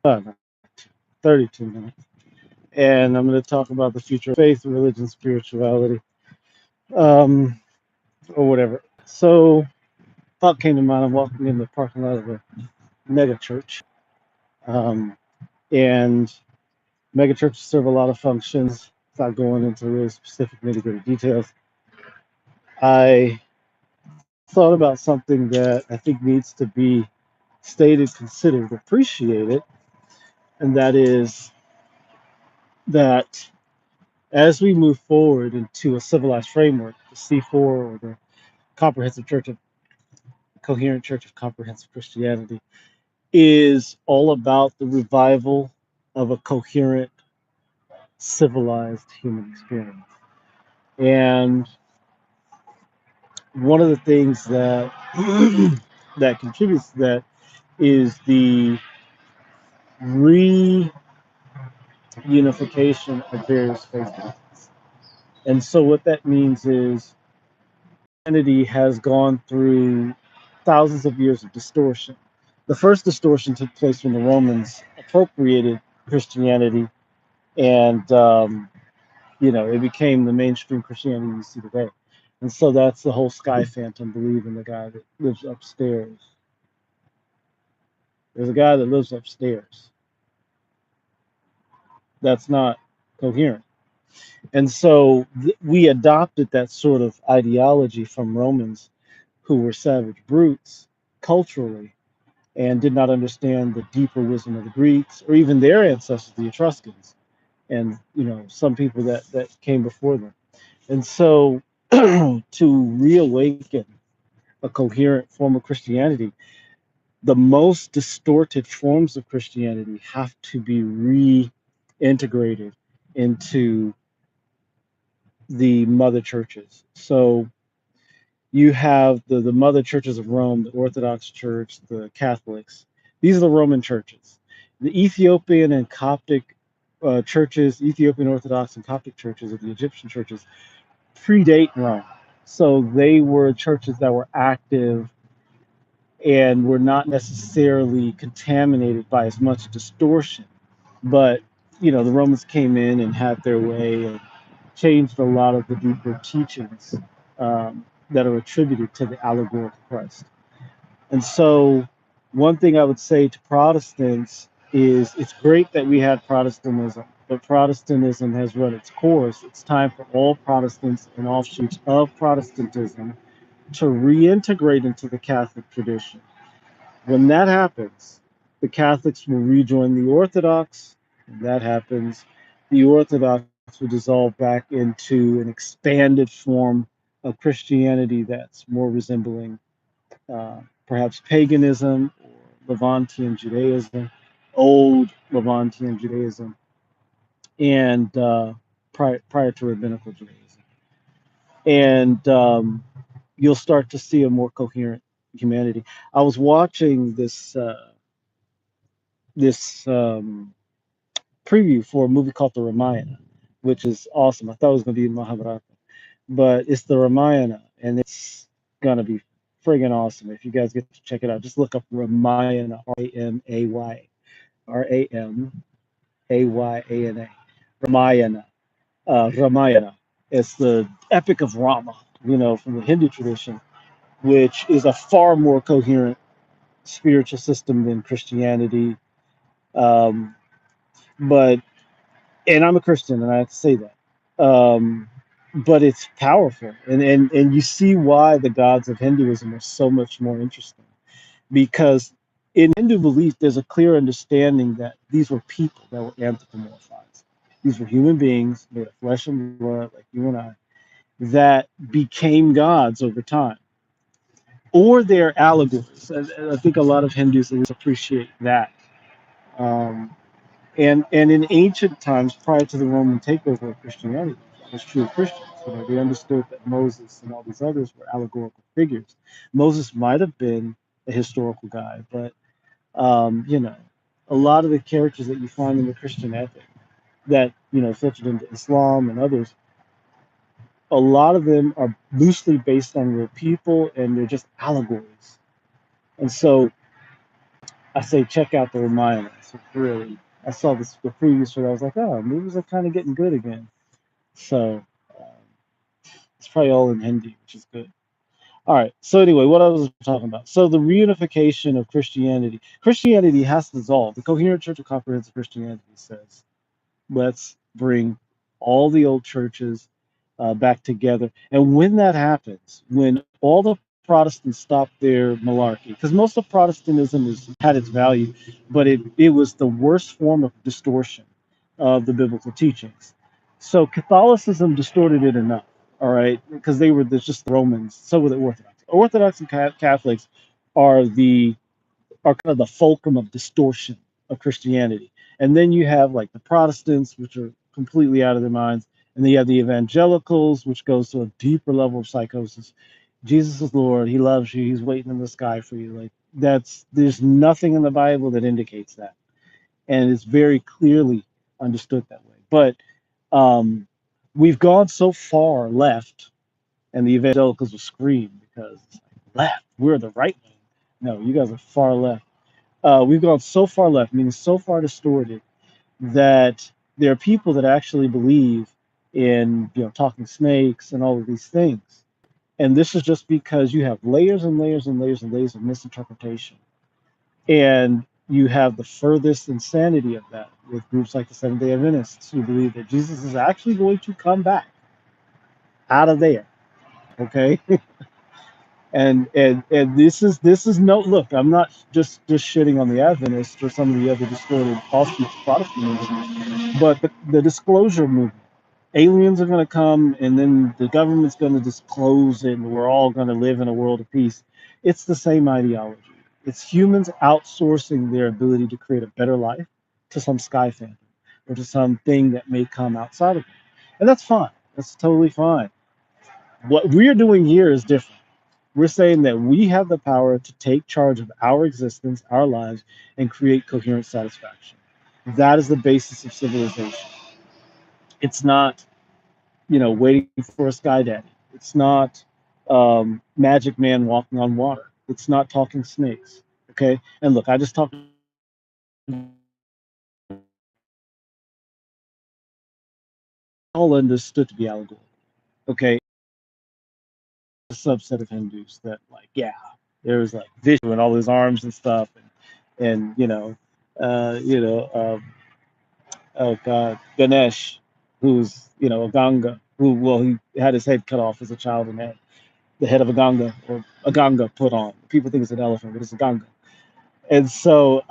no, 32 minutes. And I'm going to talk about the future of faith, religion, spirituality, um, or whatever. So, thought came to mind. I'm walking in the parking lot of a mega church. Um, and mega churches serve a lot of functions. Without going into really specific nitty gritty details, I thought about something that I think needs to be stated, considered, appreciated, and that is that as we move forward into a civilized framework, the C4 or the Comprehensive Church of Coherent Church of Comprehensive Christianity is all about the revival of a coherent, civilized human experience. And one of the things that that contributes to that is the reunification of various faith movements. And so what that means is Christianity has gone through thousands of years of distortion. The first distortion took place when the Romans appropriated Christianity, and it became the mainstream Christianity you see today. And so that's the whole sky phantom belief in the guy that lives upstairs. There's a guy that lives upstairs. That's not coherent. And so we adopted that sort of ideology from Romans who were savage brutes culturally and did not understand the deeper wisdom of the Greeks or even their ancestors, the Etruscans, and some people that came before them. And so to reawaken a coherent form of Christianity, the most distorted forms of Christianity have to be reintegrated into the mother churches. So you have the mother churches of Rome, the Orthodox Church, the Catholics. These are the Roman churches. The Ethiopian and Coptic churches, Ethiopian Orthodox and Coptic churches, or the Egyptian churches, predate Rome. So they were churches that were active and were not necessarily contaminated by as much distortion. But, the Romans came in and had their way and changed a lot of the deeper teachings that are attributed to the allegorical Christ. And so, one thing I would say to Protestants is it's great that we had Protestantism, but Protestantism has run its course. It's time for all Protestants and offshoots of Protestantism to reintegrate into the Catholic tradition. When that happens, the Catholics will rejoin the Orthodox. When that happens, the Orthodox will dissolve back into an expanded form of Christianity that's more resembling perhaps paganism or Levantian Judaism, old Levantian Judaism, and prior to rabbinical Judaism. And you'll start to see a more coherent humanity. I was watching this preview for a movie called The Ramayana, which is awesome. I thought it was going to be Mahabharata, but it's The Ramayana, and it's going to be friggin' awesome. If you guys get to check it out, just look up Ramayana, Ramayana, Ramayana, Ramayana, Ramayana. It's the Epic of Rama, from the Hindu tradition, which is a far more coherent spiritual system than Christianity. Um, but and I'm a Christian, and I have to say that. But it's powerful, and you see why the gods of Hinduism are so much more interesting, because in Hindu belief, there's a clear understanding that these were people that were anthropomorphized. These were human beings made of flesh and blood, like you and I, that became gods over time, or they're allegories. And I think a lot of Hindus at least appreciate that. Um, and in ancient times, prior to the Roman takeover of Christianity, that was true of Christians. They understood that Moses and all these others were allegorical figures. Moses might have been a historical guy, but a lot of the characters that you find in the Christian ethic that filtered into Islam and others, a lot of them are loosely based on real people, and they're just allegories. And so I say check out the Ramayana. Really, I saw the previews for that. I was like, oh, movies are kind of getting good again. So it's probably all in Hindi, which is good. All right. So anyway, what I was talking about. So the reunification of Christianity. Christianity has to dissolve. The Coherent Church of Comprehensive Christianity says, let's bring all the old churches back together. And when that happens, when all the Protestants stop their malarkey, because most of Protestantism had its value, but it was the worst form of distortion of the biblical teachings. So Catholicism distorted it enough, all right, because they were just Romans. So were the Orthodox. Orthodox and Catholics are the are kind of the fulcrum of distortion of Christianity. And then you have like the Protestants, which are completely out of their minds, and then you have the evangelicals, which goes to a deeper level of psychosis. Jesus is Lord. He loves you. He's waiting in the sky for you. Like there's nothing in the Bible that indicates that, and it's very clearly understood that way. But um, we've gone so far left, and the evangelicals will scream because it's like, left. We're the right wing. No, you guys are far left. We've gone so far left, meaning so far distorted, that there are people that actually believe in, talking snakes and all of these things. And this is just because you have layers and layers and layers and layers of misinterpretation. And you have the furthest insanity of that with groups like the Seventh-day Adventists who believe that Jesus is actually going to come back out of there. Okay. And this is no, look, I'm not just shitting on the Adventists or some of the other distorted offshoots of Protestantism, but the disclosure movement. Aliens are going to come, and then the government's going to disclose it, and we're all going to live in a world of peace. It's the same ideology. It's humans outsourcing their ability to create a better life to some sky phantom or to something that may come outside of it, and that's fine. That's totally fine. What we're doing here is different. We're saying that we have the power to take charge of our existence, our lives, and create coherent satisfaction. That is the basis of civilization. It's not, waiting for a sky daddy. It's not magic man walking on water. It's not talking snakes. Okay. And look, I just talked all understood to be allegory. Okay. A subset of Hindus that like, yeah, there's like Vishnu and all his arms and stuff, and uh, you know, um, oh God, Ganesh, who's a Ganga, who he had his head cut off as a child and had the head of a Ganga or a Ganga put on. People think it's an elephant, but it's a Ganga. And so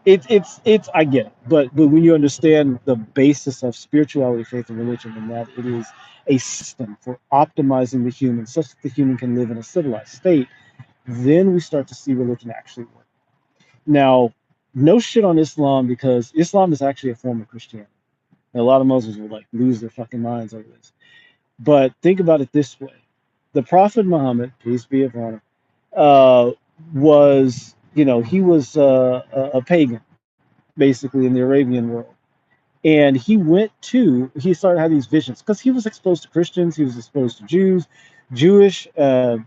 it's I get it, but when you understand the basis of spirituality, faith, and religion, and that it is a system for optimizing the human such that the human can live in a civilized state, then we start to see religion actually work. Now, no shit on Islam because Islam is actually a form of Christianity. And a lot of Muslims will like lose their fucking minds over this. But think about it this way: the Prophet Muhammad, peace be upon him, was he was a pagan basically in the Arabian world. And he started having these visions because he was exposed to Christians, he was exposed to Jews, Jewish and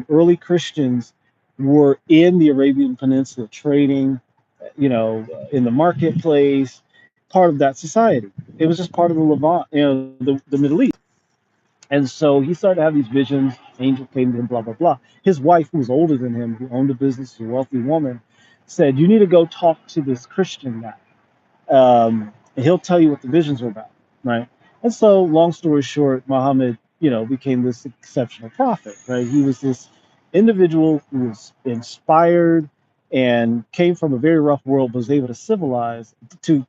early Christians were in the Arabian Peninsula trading, in the marketplace, part of that society. It was just part of the Levant, the Middle East. And so he started to have these visions. Angel came to him, blah, blah, blah. His wife, who was older than him, who owned a business, a wealthy woman, said, you need to go talk to this Christian guy. And he'll tell you what the visions are about, right? And so, long story short, Muhammad, became this exceptional prophet, right? He was this individual who was inspired and came from a very rough world, but was able to civilize to,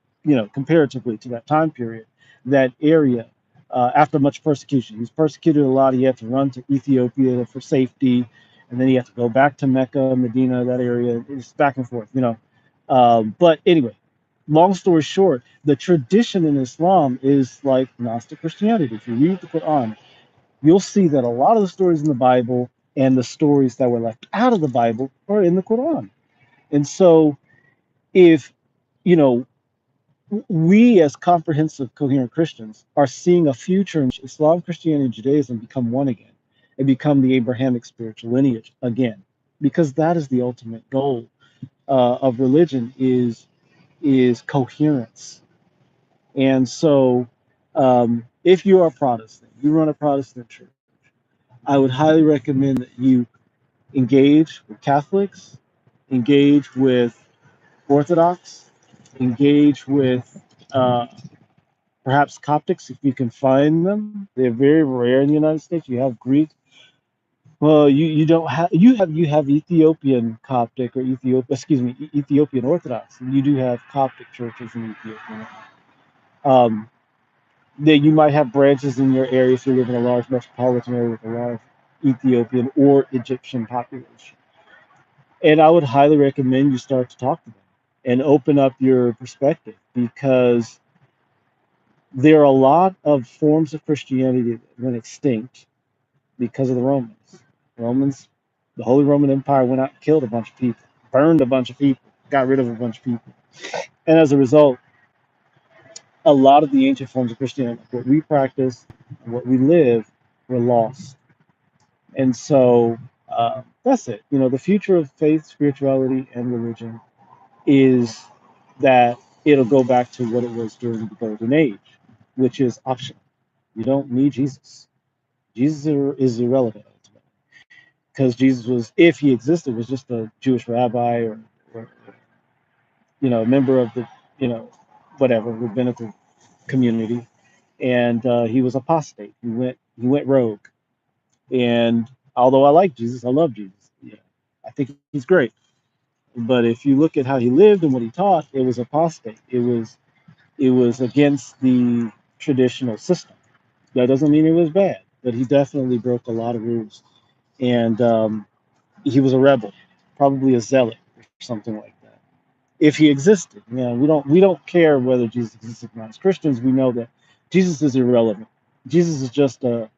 comparatively to that time period, that area. After much persecution, he was persecuted a lot. He had to run to Ethiopia for safety, and then he had to go back to Mecca, Medina, that area. It's back and forth. But anyway, long story short, the tradition in Islam is like Gnostic Christianity. If you read the Quran, you'll see that a lot of the stories in the Bible and the stories that were left out of the Bible are in the Quran. And so, if you know, we as comprehensive, coherent Christians are seeing a future in which Islam, Christianity, and Judaism become one again and become the Abrahamic spiritual lineage again. because that is the ultimate goal of religion is coherence. And so, if you are Protestant, you run a Protestant church, I would highly recommend that you engage with Catholics, engage with Orthodox, engage with perhaps Coptics if you can find them. They're very rare in the United States. You have Greek. Well, you don't have you have Ethiopian Coptic or Ethiopian Orthodox. And you do have Coptic churches in Ethiopia. Um, that you might have branches in your area if you live in a large metropolitan area with a large Ethiopian or Egyptian population. And I would highly recommend you start to talk to them and open up your perspective because there are a lot of forms of Christianity that went extinct because of the Romans. Romans, the Holy Roman Empire went out and killed a bunch of people, burned a bunch of people, got rid of a bunch of people. And as a result, a lot of the ancient forms of Christianity, what we practice, what we live, were lost. And so that's it. You know, the future of faith, spirituality, and religion is that it'll go back to what it was during the Golden Age, which is optional. You don't need Jesus. Jesus is irrelevant ultimately because Jesus was, if he existed, was just a Jewish rabbi or a member of the you know whatever rabbinical community, and he was apostate. He went rogue. And although I like Jesus, I love Jesus. Yeah, I think he's great. But if you look at how he lived and what he taught, it was apostate. It was against the traditional system. That doesn't mean it was bad, but he definitely broke a lot of rules. And he was a rebel, probably a zealot or something like that. If he existed, we don't care whether Jesus existed or not. As Christians, we know that Jesus is irrelevant. Jesus is just a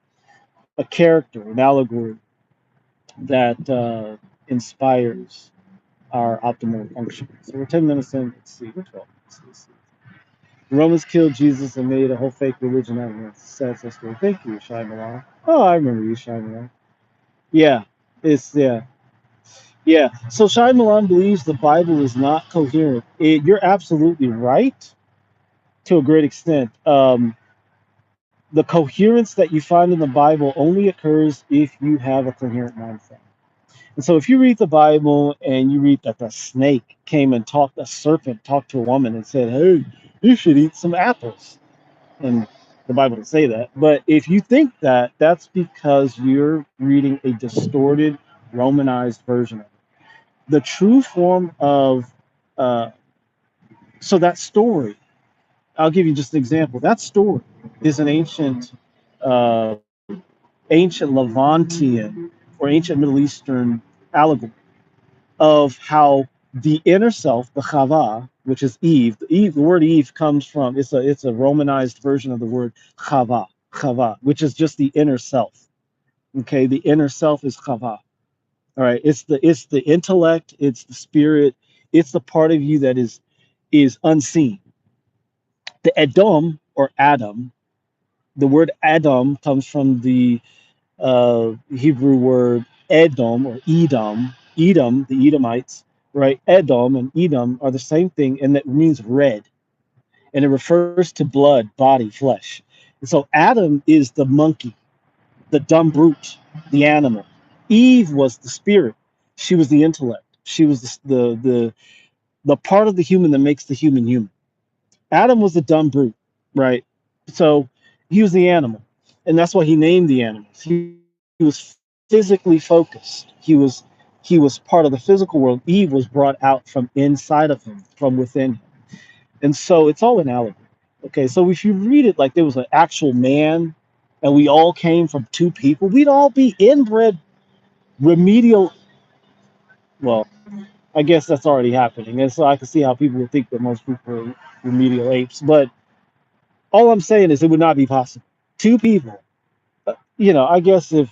character, an allegory that inspires our optimal function. So we're 10 minutes in. Let's see. We're 12 minutes. Let's see. The Romans killed Jesus and made a whole fake religion out of it. It's a sad story. Thank you, Shai Milan. Oh, I remember you, Shai Milan. Yeah, yeah. So Shai Milan believes the Bible is not coherent. You're absolutely right to a great extent. The coherence that you find in the Bible only occurs if you have a coherent mindset. And so if you read the Bible and you read that the snake came and a serpent talked to a woman and said, hey, you should eat some apples. And the Bible doesn't say that. But if you think that, that's because you're reading a distorted, Romanized version of it. The true form of, uh, so that story, I'll give you just an example. That story is an uh, ancient Levantian or ancient Middle Eastern allegory of how the inner self, the chava, which is Eve. The word Eve comes from it's a Romanized version of the word chava, which is just the inner self. Okay, the inner self is chava. All right, it's the intellect, it's the spirit, it's the part of you that is unseen. The Edom or Adam, the word Adam comes from the Hebrew word Edom or Edom, the Edomites, right? Edom and Edom are the same thing, and that means red, and it refers to blood, body, flesh. And so Adam is the monkey, the dumb brute, the animal. Eve was the spirit. She was the intellect. She was the part of the human that makes the human human. Adam was the dumb brute, right? So he was the animal, and that's why he named the animals. He was physically focused. He was part of the physical world. Eve was brought out from inside of him, from within him, and so it's all an allegory. Okay, so if you read it like there was an actual man, and we all came from two people, we'd all be inbred remedial. Well, I guess that's already happening, and so I can see how people would think that most people are remedial apes, but all I'm saying is it would not be possible. Two people, I guess if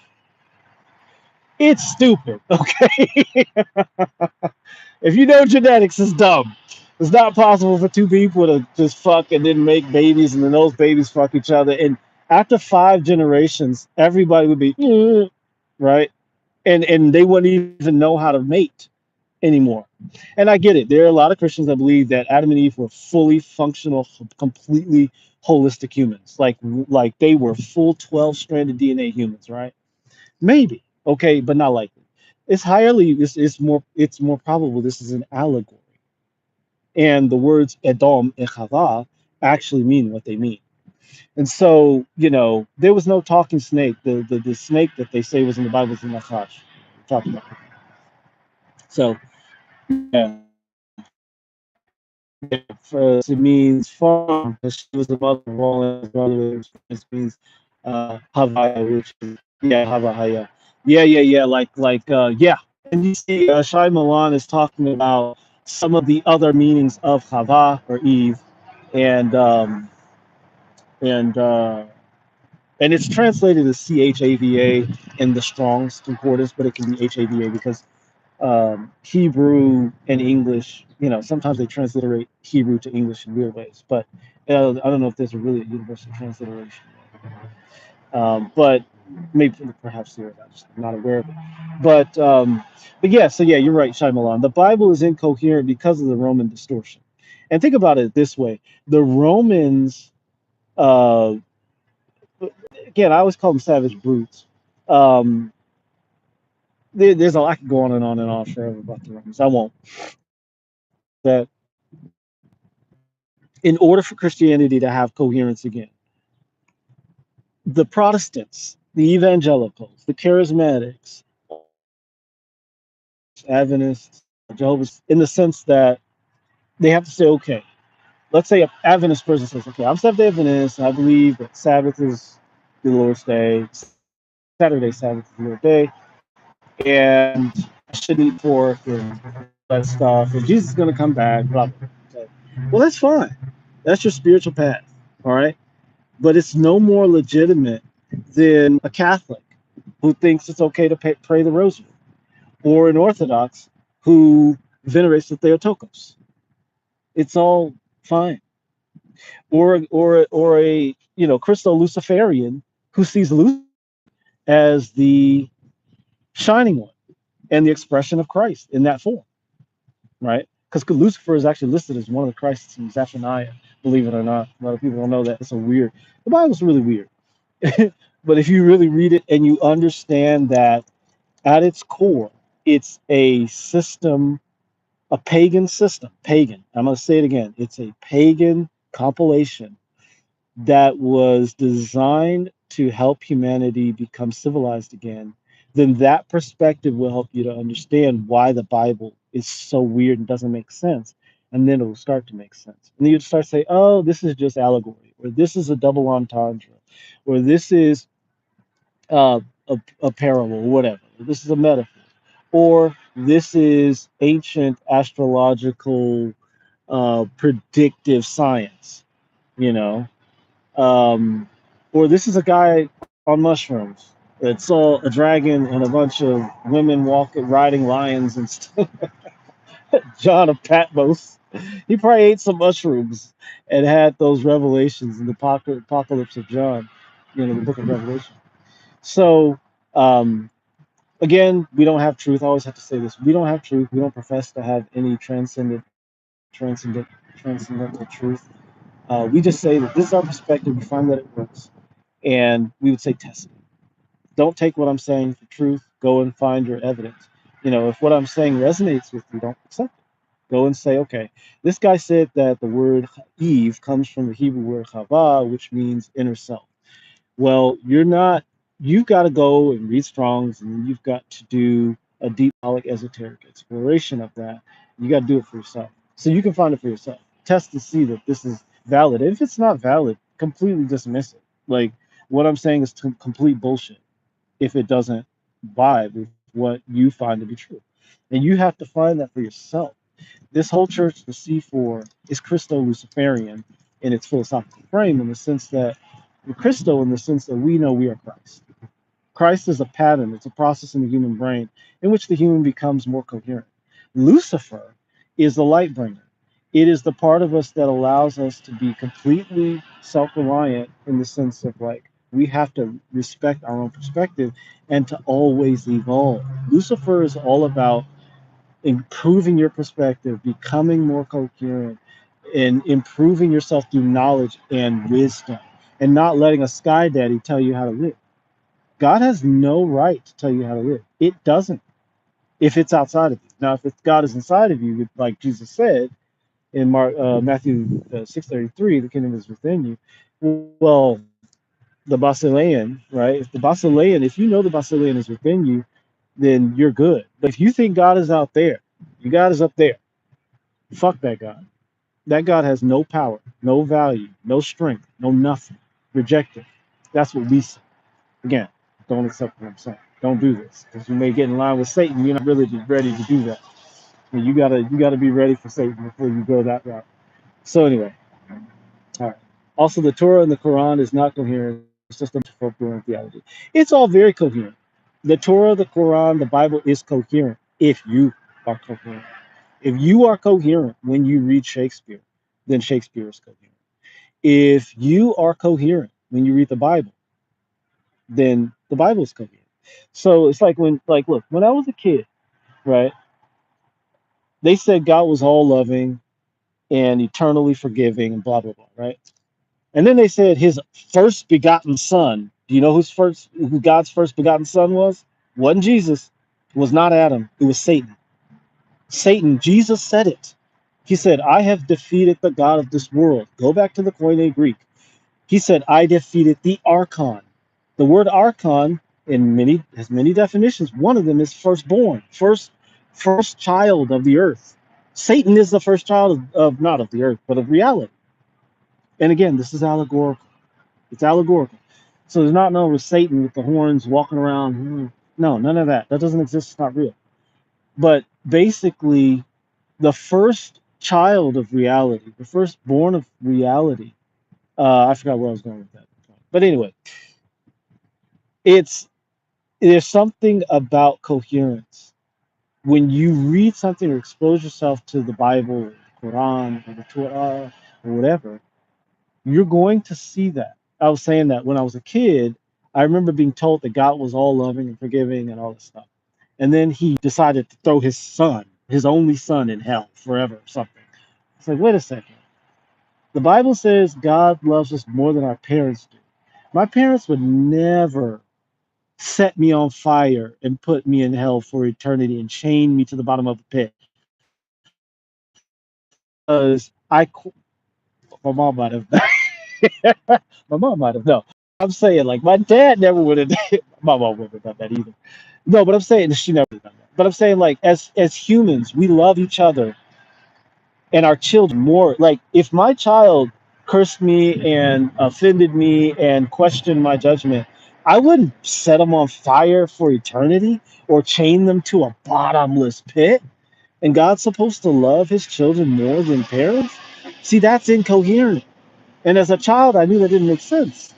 it's stupid, okay? If you know genetics is dumb, it's not possible for two people to just fuck and then make babies and then those babies fuck each other. And after 5 generations, everybody would be, right? and they wouldn't even know how to mate anymore. And I get it. There are a lot of Christians that believe that Adam and Eve were fully functional, completely holistic humans, like they were full 12-stranded DNA humans, right? Maybe, okay, but not likely. It's more probable this is an allegory, and the words Edom and Chava actually mean what they mean. And so, there was no talking snake. The snake that they say was in the Bible is in Nachash. Talking about. So, yeah, first it means farm because she was the mother of all his brothers. It means Havaya, which is yeah, Havaya. Yeah. Yeah. And you see, Shai Milan is talking about some of the other meanings of Hava or Eve, and and uh, and it's translated as Chava in the Strong's Concordance, but it can be Hava because Hebrew and English, sometimes they transliterate Hebrew to English in weird ways, but I don't know if there's a really universal transliteration. But maybe perhaps there is. I'm just not aware of it. But yeah, so yeah, you're right, Shyamalan. The Bible is incoherent because of the Roman distortion. And think about it this way: the Romans, uh, again, I always call them savage brutes. Um, there's a lot going on and on forever about the Romans. I won't. That in order for Christianity to have coherence again, the Protestants, the evangelicals, the charismatics, Adventists, Jehovah's, in the sense that they have to say, okay, let's say an Adventist person says, okay, I'm Seventh Day Adventist, and I believe that Sabbath is the Lord's day, Saturday Sabbath is the Lord's day, and I shouldn't eat pork and that stuff, and Jesus is going to come back, blah, blah, blah. Okay. Well, that's fine. That's your spiritual path, all right? But it's no more legitimate than a Catholic who thinks it's okay to pray the rosary, or an Orthodox who venerates the Theotokos. It's all fine. Or a Christo Luciferian who sees Lucifer as the shining one and the expression of Christ in that form, right? Because Lucifer is actually listed as one of the Christs in Zephaniah, believe it or not. A lot of people don't know that. It's so weird. The Bible's really weird. But if you really read it and you understand that at its core, it's a system, a pagan system, pagan. I'm going to say it again. It's a pagan compilation that was designed to help humanity become civilized again. Then that perspective will help you to understand why the Bible is so weird and doesn't make sense. And then it will start to make sense. And then you start to say, oh, this is just allegory, or this is a double entendre, or this is uh, a parable, or whatever. This is a metaphor, or this is ancient astrological predictive science, you know, or this is a guy on mushrooms that saw a dragon and a bunch of women walking, riding lions and stuff. John of Patmos, he probably ate some mushrooms and had those revelations in the apocalypse of John, the book of Revelation. So, again, we don't have truth. I always have to say this: we don't have truth. We don't profess to have any transcendental truth. We just say that this is our perspective. We find that it works, and we would say test it. Don't take what I'm saying for truth. Go and find your evidence. If what I'm saying resonates with you, don't accept it. Go and say, okay, this guy said that the word Eve comes from the Hebrew word Chava, which means inner self. Well, you've got to go and read Strong's, and you've got to do a deep, esoteric exploration of that. You got to do it for yourself. So you can find it for yourself. Test to see that this is valid. If it's not valid, completely dismiss it. Like, what I'm saying is complete bullshit if it doesn't vibe with what you find to be true. And you have to find that for yourself. This whole church, the C4, is Christo-Luciferian in its philosophical frame, in the sense that we're Christo, in the sense that we know we are Christ. Christ is a pattern, it's a process in the human brain in which the human becomes more coherent. Lucifer is the light bringer. It is the part of us that allows us to be completely self-reliant in the sense of like We have to respect our own perspective and to always evolve. Lucifer is all about improving your perspective, becoming more coherent, and improving yourself through knowledge and wisdom, and not letting a sky daddy tell you how to live. God has no right to tell you how to live. It doesn't, if it's outside of you. Now, if it's God is inside of you, like Jesus said in Matthew 6:33, the kingdom is within you. Well, the Basilean, right? If the Basilean, if you know the Basilean is within you, then you're good. But if you think God is out there, you God is up there. Fuck that God. That God has no power, no value, no strength, no nothing. Reject it. That's what we say. Again, don't accept what I'm saying. Don't do this because you may get in line with Satan. You're not really ready to do that. And you gotta be ready for Satan before you go that route. So anyway, all right. Also, the Torah and the Quran is not coherent. It's just a folklore theology. It's all very coherent. The Torah, the Quran, the Bible is coherent if you are coherent. If you are coherent when you read Shakespeare, then Shakespeare is coherent. If you are coherent when you read the Bible, then the Bible is coherent. So it's like look, when I was a kid, right? They said God was all loving and eternally forgiving and blah blah blah, right? And then they said his first begotten son. Do you know who God's first begotten son was? Wasn't Jesus. It was not Adam. It was Satan. Satan, Jesus said it. He said, I have defeated the God of this world. Go back to the Koine Greek. He said, I defeated the Archon. The word Archon has many definitions. One of them is firstborn, first child of the earth. Satan is the first child of not of the earth, but of reality. And again, this is allegorical. It's allegorical. So there's not no Satan with the horns walking around. No, none of that. That doesn't exist. It's not real. But basically, the first child of reality, the firstborn of reality. I forgot where I was going with that. But anyway, it's there's something about coherence. When you read something or expose yourself to the Bible, or the Quran, or the Torah, or whatever, you're going to see that. I was saying that when I was a kid, I remember being told that God was all loving and forgiving and all this stuff. And then he decided to throw his son, his only son, in hell forever or something. It's like, wait a second. The Bible says God loves us more than our parents do. My parents would never set me on fire and put me in hell for eternity and chain me to the bottom of the pit. Because my mom might have, my mom might have, no. I'm saying, like, my dad never would have, my mom wouldn't have done that either. No, but I'm saying she never done that. But I'm saying, like, as humans, we love each other and our children more. Like, if my child cursed me and offended me and questioned my judgment, I wouldn't set them on fire for eternity or chain them to a bottomless pit. And God's supposed to love his children more than parents? See, that's incoherent. And as a child, I knew that didn't make sense.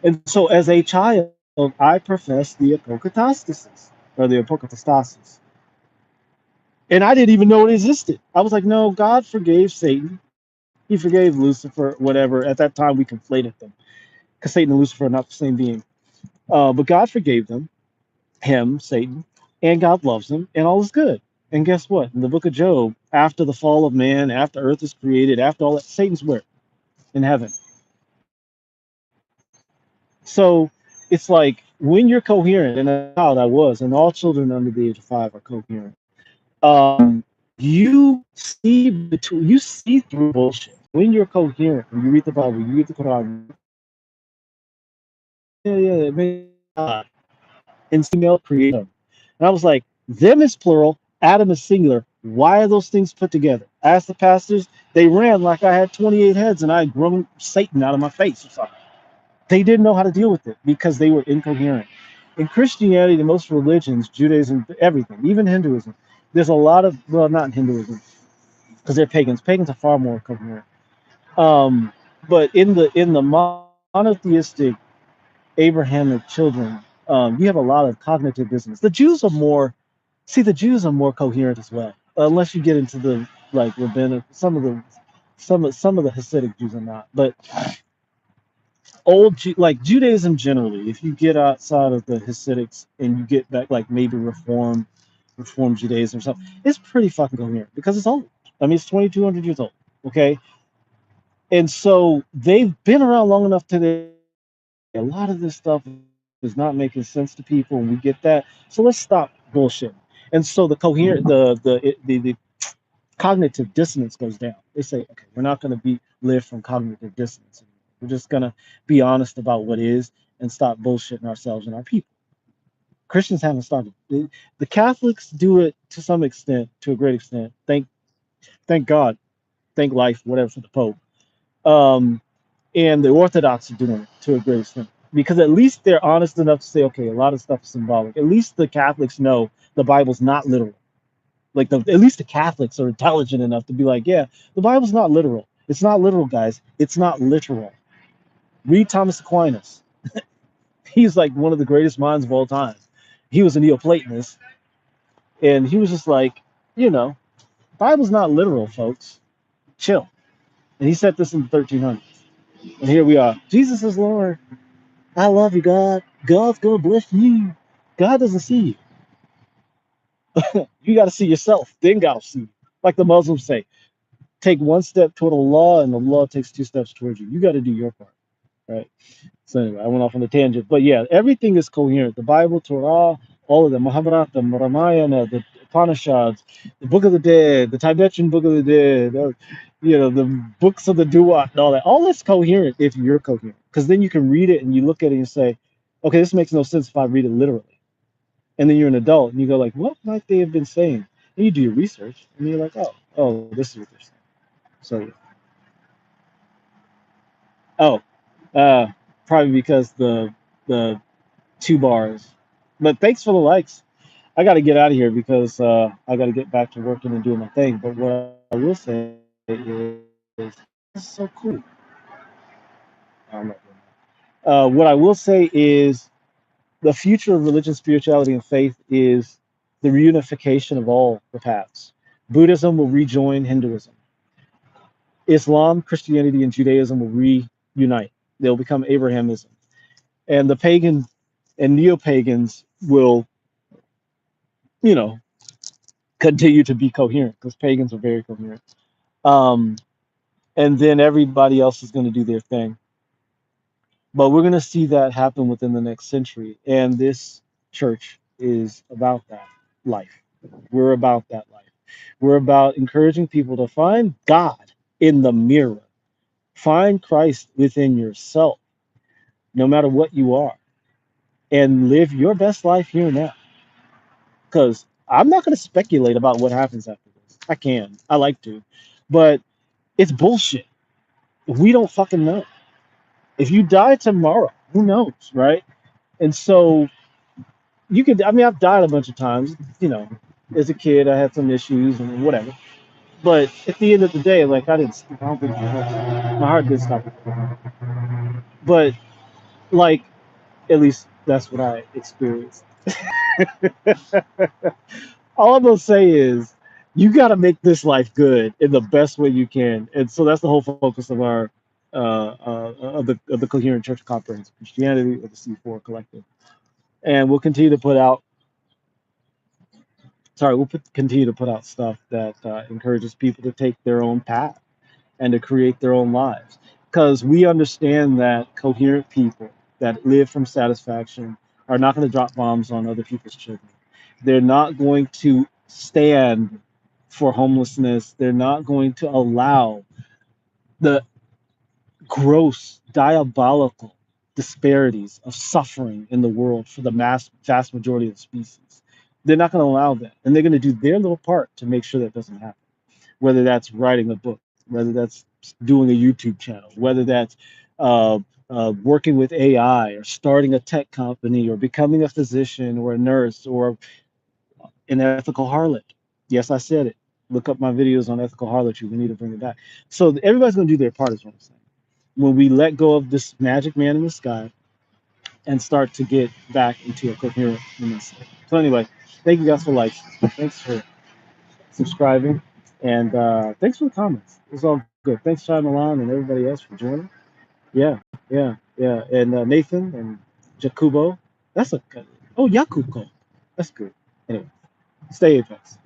And so as a child, I professed the apokatastasis or the apokatastasis. And I didn't even know it existed. I was like, no, God forgave Satan. He forgave Lucifer, whatever. At that time, we conflated them because Satan and Lucifer are not the same being. But God forgave them, him, Satan, and God loves him, and all is good. And guess what? In the book of Job, after the fall of man, after earth is created, after all that, Satan's where? In heaven. So it's like when you're coherent, and as a child I was, and all children under the age of 5 are coherent. Um, you see through bullshit when you're coherent. When you read the Bible, you read the Quran. Yeah, God and female creator. And I was like, them is plural, Adam is singular. Why are those things put together? I asked the pastors. They ran like I had 28 heads and I had grown Satan out of my face or something. They didn't know how to deal with it because they were incoherent. In Christianity, in most religions, Judaism, everything, even Hinduism, there's a lot of, well, not in Hinduism, because they're pagans. Pagans are far more coherent. Um, but in the monotheistic Abrahamic children, you have a lot of cognitive dissonance. The Jews are more coherent as well, unless you get into the like rabbinic. Some of the Hasidic Jews are not, but like Judaism generally, if you get outside of the Hasidics and you get back like maybe Reform Judaism or something, it's pretty fucking coherent because it's old. I mean, it's 2,200 years old. Okay, and so they've been around long enough to a lot of this stuff is not making sense to people, and we get that. So let's stop bullshit. And so the coherent, the cognitive dissonance goes down. They say, okay, we're not going to live from cognitive dissonance anymore. We're just going to be honest about what is and stop bullshitting ourselves and our people. Christians haven't started. The Catholics do it to some extent, to a great extent. Thank God, thank life, whatever for the Pope. Um, and the Orthodox are doing it to a great extent because at least they're honest enough to say, okay, a lot of stuff is symbolic. At least the Catholics know the Bible's not literal. Like at least the Catholics are intelligent enough to be like, yeah, the Bible's not literal. It's not literal, guys. It's not literal. Read Thomas Aquinas. He's like one of the greatest minds of all time. He was a Neoplatonist, and he was just like, you know, Bible's not literal, folks. Chill. And he said this in the 1300s. And here we are. Jesus is Lord. I love you, God. God's gonna bless you. God doesn't see you. You got to see yourself. Then God will see you. Like the Muslims say, take one step toward Allah, and the law takes two steps towards you. You got to do your part, right? So anyway, I went off on a tangent, but yeah, everything is coherent. The Bible, Torah, all of them, Mahabharata, Ramayana, the Upanishads, the Book of the Dead, the Tibetan Book of the Dead, the books of the Duat, and all that. All that's coherent if you're coherent, because then you can read it and you look at it and say, okay, this makes no sense if I read it literally. And then you're an adult and you go like, what might they have been saying? And you do your research and you're like, oh, this is what they're saying. So yeah. Oh, uh, probably because the two bars. But thanks for the likes. I got to get out of here because I got to get back to working and doing my thing. But what I will say is, this is so cool. I'm not doing that. What I will say is, the future of religion, spirituality, and faith is the reunification of all the paths. Buddhism will rejoin Hinduism. Islam, Christianity, and Judaism will reunite. They'll become Abrahamism. And the pagan and neo-pagans will, you know, continue to be coherent because pagans are very coherent. Um, and then everybody else is going to do their thing. But we're going to see that happen within the next century. And this church is about that life. We're about that life. We're about encouraging people to find God in the mirror, find Christ within yourself, no matter what you are, and live your best life here and now. Because I'm not going to speculate about what happens after this. I can. I like to. But it's bullshit. We don't fucking know. If you die tomorrow, who knows, right? And so you could, I mean, I've died a bunch of times, as a kid, I had some issues and whatever. But at the end of the day, like, I don't think my heart did stop. But, like, at least that's what I experienced. All I'm gonna say is you got to make this life good in the best way you can, and so that's the whole focus of our of the Coherent Church of Comprehensive Christianity, or the C4 Collective. And we'll continue to put out. Continue to put out stuff that encourages people to take their own path and to create their own lives, because we understand that coherent people that live from satisfaction are not going to drop bombs on other people's children. They're not going to stand for homelessness. They're not going to allow the gross, diabolical disparities of suffering in the world for the vast majority of the species. They're not going to allow that. And they're going to do their little part to make sure that doesn't happen. Whether that's writing a book, whether that's doing a YouTube channel, whether that's working with AI, or starting a tech company, or becoming a physician or a nurse or an ethical harlot. Yes, I said it. Look up my videos on ethical harlotry. We need to bring it back. So everybody's going to do their part, is what I'm saying. When we let go of this magic man in the sky and start to get back into a coherent human state. So anyway, thank you guys for likes. Thanks for subscribing. And thanks for the comments. It's all good. Thanks, Chai Milan, and everybody else for joining. Yeah, yeah. Yeah, and Nathan and Jakubo. That's a good. Oh, Yakuko. That's good. Anyway, stay Apex.